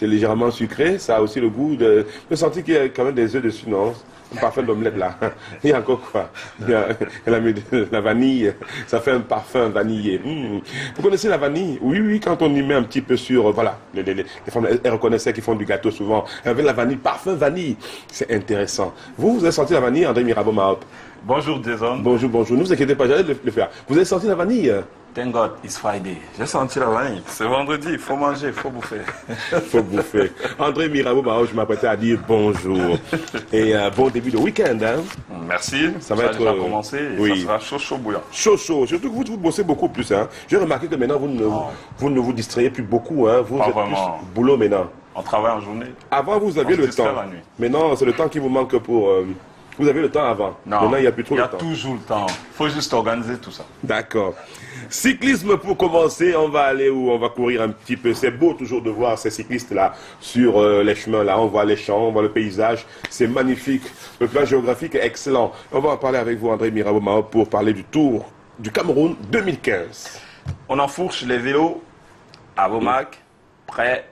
c'est légèrement sucré, ça a aussi le goût de... Je sens qu'il y a quand même des œufs dessus, non? Un parfum d'omelette là. Il y a encore quoi? Elle a mis de la vanille, ça fait un parfum vanillé. Vous connaissez la vanille? Oui, oui, quand on y met un petit peu sur... Voilà, les femmes, elles reconnaissaient qu'ils font du gâteau souvent. Avec la vanille, parfum vanille. C'est intéressant. Vous avez senti la vanille, André Mirabeau Mahop? Bonjour Jason. Bonjour, bonjour. Ne vous inquiétez pas, j'allais le faire. Vous avez senti la vanille? Thank God, it's Friday. J'ai senti la vanille. C'est vendredi, il faut manger, il faut bouffer. Il faut bouffer. André Mirabeau Mahop, je m'apprêtais à dire bonjour. Et bon début de week-end. Hein? Merci. Ça va déjà commencé et oui. ça sera chaud, chaud bouillant. Chaud, chaud. Surtout que vous bossez beaucoup plus. Hein? J'ai remarqué que maintenant, vous ne vous distrayez plus beaucoup. Hein? Vous Pas êtes vraiment. plus boulot maintenant. On travaille en journée. Avant, vous aviez le temps. La nuit. Maintenant, c'est le temps qui vous manque pour... Vous avez le temps avant. Non, maintenant, il n'y a plus trop le temps. Il y a toujours le temps. Il faut juste organiser tout ça. D'accord. Cyclisme pour commencer, on va aller où? On va courir un petit peu. C'est beau toujours de voir ces cyclistes-là sur les chemins. Là, on voit les champs, on voit le paysage. C'est magnifique. Le plan géographique est excellent. On va en parler avec vous, André Mirabeau Mahop, pour parler du Tour du Cameroun 2015. On enfourche les vélos à Womack. Prêt,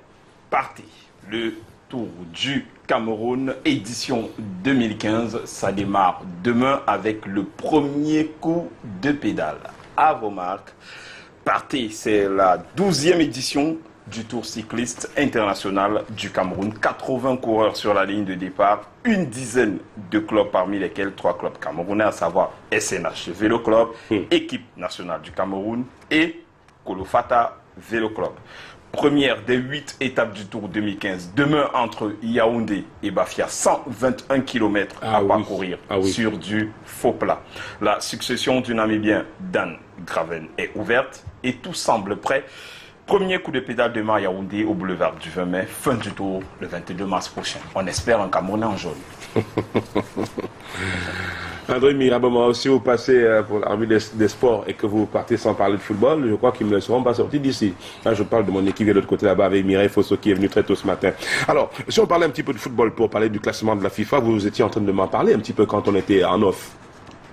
parti. Le Tour du Cameroun, édition 2015. Ça démarre demain avec le premier coup de pédale à Womack. Partez, c'est la 12e édition du Tour cycliste international du Cameroun. 80 coureurs sur la ligne de départ, une dizaine de clubs parmi lesquels 3 clubs camerounais, à savoir SNH Vélo Club, Équipe nationale du Cameroun et Kolofata Vélo Club. Première des 8 étapes du Tour 2015. Demain, entre Yaoundé et Bafia, 121 km à parcourir sur du faux plat. La succession du Namibien Dan Graven est ouverte et tout semble prêt. Premier coup de pédale demain à Yaoundé au boulevard du 20 mai. Fin du Tour le 22 mars prochain. On espère un Camerounais en jaune. André Mirabeau, si vous passez pour l'armée des sports et que vous partez sans parler de football, je crois qu'ils ne seront pas sortis d'ici. Là, je parle de mon équipe de l'autre côté là-bas avec Mireille Fosso qui est venu très tôt ce matin. Alors, si on parlait un petit peu de football pour parler du classement de la FIFA, vous étiez en train de m'en parler un petit peu quand on était en off.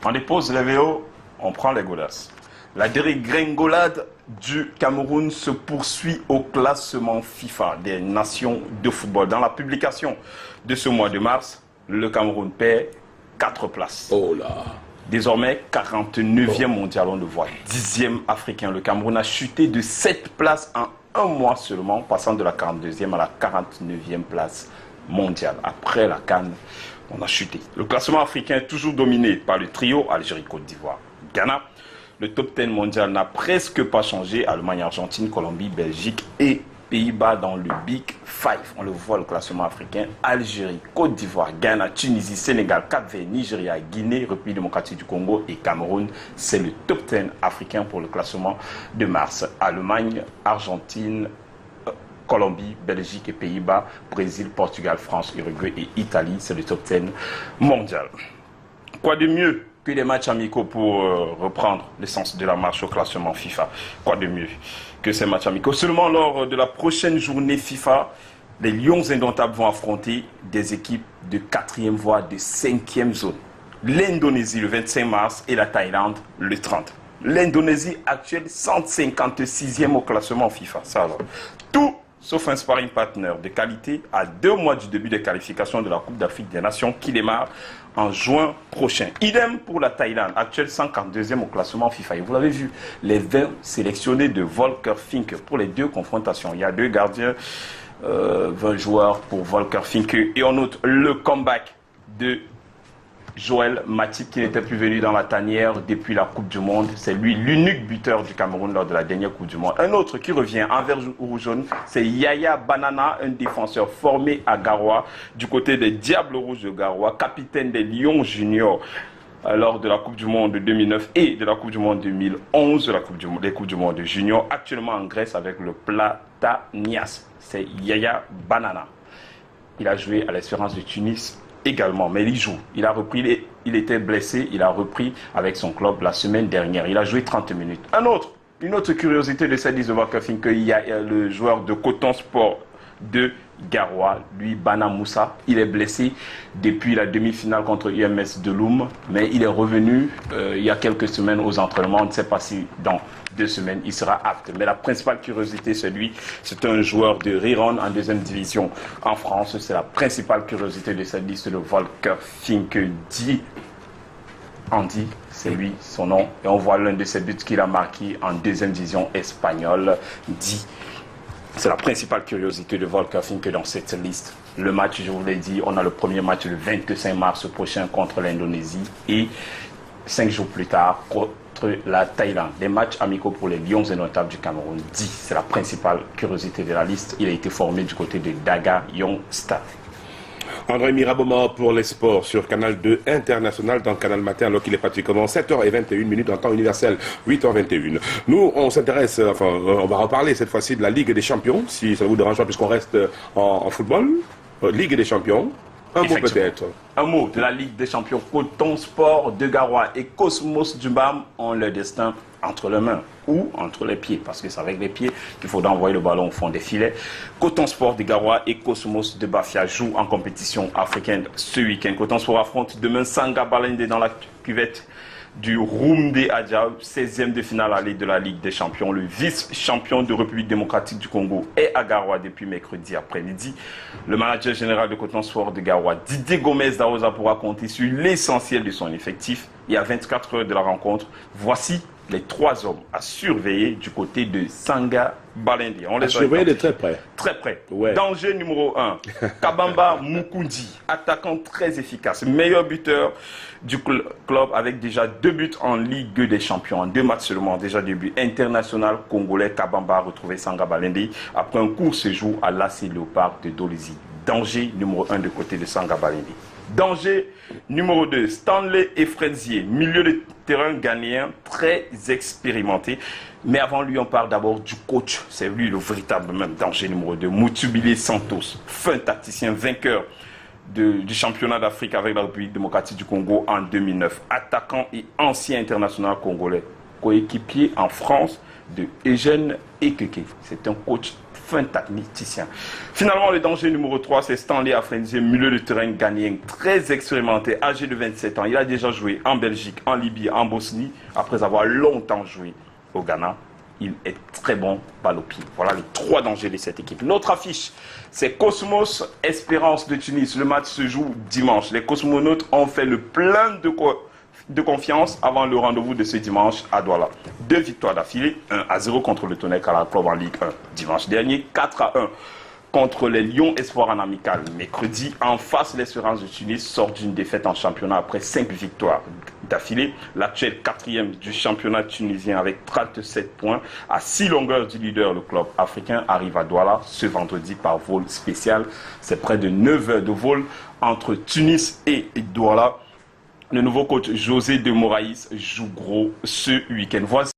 On dépose les vélos, on prend les godasses. La dégringolade du Cameroun se poursuit au classement FIFA des nations de football. Dans la publication de ce mois de mars, le Cameroun perd 4 places. Oh là! Désormais, 49e mondial, on le voit. 10e africain. Le Cameroun a chuté de 7 places en un mois seulement, passant de la 42e à la 49e place mondiale. Après la CAN, on a chuté. Le classement africain est toujours dominé par le trio Algérie, Côte d'Ivoire, Ghana. Le top 10 mondial n'a presque pas changé. Allemagne, Argentine, Colombie, Belgique et Pays-Bas dans le Big Five. On le voit, le classement africain. Algérie, Côte d'Ivoire, Ghana, Tunisie, Sénégal, Cap-Vert, Nigeria, Guinée, République démocratique du Congo et Cameroun. C'est le top 10 africain pour le classement de mars. Allemagne, Argentine, Colombie, Belgique et Pays-Bas, Brésil, Portugal, France, Uruguay et Italie. C'est le top 10 mondial. Quoi de mieux que des matchs amicaux pour reprendre l'essence de la marche au classement FIFA? Quoi de mieux que ces matchs amicaux? Seulement lors de la prochaine journée FIFA, les Lions indomptables vont affronter des équipes de 4e voire de 5e zone. L'Indonésie le 25 mars et la Thaïlande le 30. L'Indonésie actuelle 156e au classement FIFA. Ça alors. Tout sauf un sparring partner de qualité à 2 mois du début des qualifications de la Coupe d'Afrique des Nations qui démarre en juin prochain. Idem pour la Thaïlande, actuelle 142e au classement FIFA. Et vous l'avez vu, les 20 sélectionnés de Volker Finke pour les 2 confrontations. Il y a 2 gardiens, 20 joueurs pour Volker Finke. Et on note le comeback de Joël Matip qui n'était plus venu dans la tanière depuis la Coupe du Monde. C'est lui l'unique buteur du Cameroun lors de la dernière Coupe du Monde. Un autre qui revient en vert ou jaune, c'est Yaya Banana, un défenseur formé à Garoua, du côté des Diables Rouges de Garoua, capitaine des Lions Juniors lors de la Coupe du Monde de 2009 et de la Coupe du Monde 2011, les Coupes du Monde juniors, actuellement en Grèce avec le Platanias. C'est Yaya Banana. Il a joué à l'Espérance de Tunis également, mais il joue. Il a repris, il était blessé, il a repris avec son club la semaine dernière. Il a joué 30 minutes. Une autre curiosité de cette liste de Volker Finke, il y a le joueur de Coton Sport de Garoua, lui Bana Moussa. Il est blessé depuis la demi-finale contre UMS de Loum, mais il est revenu il y a quelques semaines aux entraînements. On ne sait pas si dans 2 semaines, il sera apte. Mais la principale curiosité, c'est un joueur de Riron en 2e division en France. C'est la principale curiosité de cette liste, le Volker Finke dit. Andy, c'est lui, son nom. Et on voit l'un de ses buts qu'il a marqué en 2e division espagnole. Dit. C'est la principale curiosité de Volker Finke dans cette liste. Le match, je vous l'ai dit, on a le premier match le 25 mars prochain contre l'Indonésie et 5 jours plus tard contre la Thaïlande. Des matchs amicaux pour les Lions indomptables du Cameroun. Dit, c'est la principale curiosité de la liste. Il a été formé du côté de Daga Young Star. André Miraboma pour les sports sur Canal 2 International dans Canal Matin, alors qu'il est pratiquement 7h21 en temps universel, 8h21. Nous, on s'intéresse, on va reparler cette fois-ci de la Ligue des Champions, si ça vous dérange pas, puisqu'on reste en football. Ligue des Champions. Un mot peut-être. Un mot de la Ligue des Champions. Coton Sport de Garoua et Cosmos du BAM ont leur destin entre les mains ou entre les pieds, parce que c'est avec les pieds qu'il faudra envoyer le ballon au fond des filets. Coton Sport de Garoua et Cosmos de Bafia jouent en compétition africaine ce week-end. Coton Sport affronte demain Sanga Balende dans la cuvette du Roumde Adja, 16e de finale aller de la Ligue des Champions. Le vice-champion de République démocratique du Congo est à Garoua depuis mercredi après-midi. Le manager général de Coton Sport de Garoua, Didier Gomez d'Arosa, pourra compter sur l'essentiel de son effectif. Il y a 24 heures de la rencontre. Voici les 3 hommes à surveiller du côté de Sanga Balende. On les surveiller de très près. Très près. Ouais. Danger numéro 1, Kabamba Mukundi, attaquant très efficace, meilleur buteur du club avec déjà 2 buts en Ligue des Champions, en 2 matchs seulement, déjà 2 buts. International congolais, Kabamba a retrouvé Sanga Balende après un court séjour à l'AC Léopard de Dolisie. Danger numéro 1 de côté de Sanga Balende. Danger numéro 2, Stanley Efrezier, milieu de terrain ghanéen, très expérimenté. Mais avant lui, on parle d'abord du coach. C'est lui le véritable même danger numéro 2, Moutubile Santos, fin tacticien, vainqueur du championnat d'Afrique avec la République démocratique du Congo en 2009. Attaquant et ancien international congolais, coéquipier en France de Eugène Ekeke. C'est un coach fin tacticien. Finalement, le danger numéro 3, c'est Stanley Afrenzie, milieu de terrain ghanéen, très expérimenté, âgé de 27 ans. Il a déjà joué en Belgique, en Libye, en Bosnie, après avoir longtemps joué au Ghana. Il est très bon balle au pied. Voilà les 3 dangers de cette équipe. L'autre affiche, c'est Cosmos Espérance de Tunis. Le match se joue dimanche. Les cosmonautes ont fait le plein de confiance avant le rendez-vous de ce dimanche à Douala. 2 victoires d'affilée, 1-0 contre le Tonnerre Kala Club en Ligue 1 dimanche dernier, 4-1 contre les Lions Espoirs en amical mercredi. En face, l'Espérance de Tunis sort d'une défaite en championnat après 5 victoires d'affilée. L'actuel 4e du championnat tunisien avec 37 points à 6 longueurs du leader, le club africain, arrive à Douala ce vendredi par vol spécial. C'est près de 9 heures de vol entre Tunis et Douala. Le nouveau coach José de Moraïs joue gros ce week-end. Voici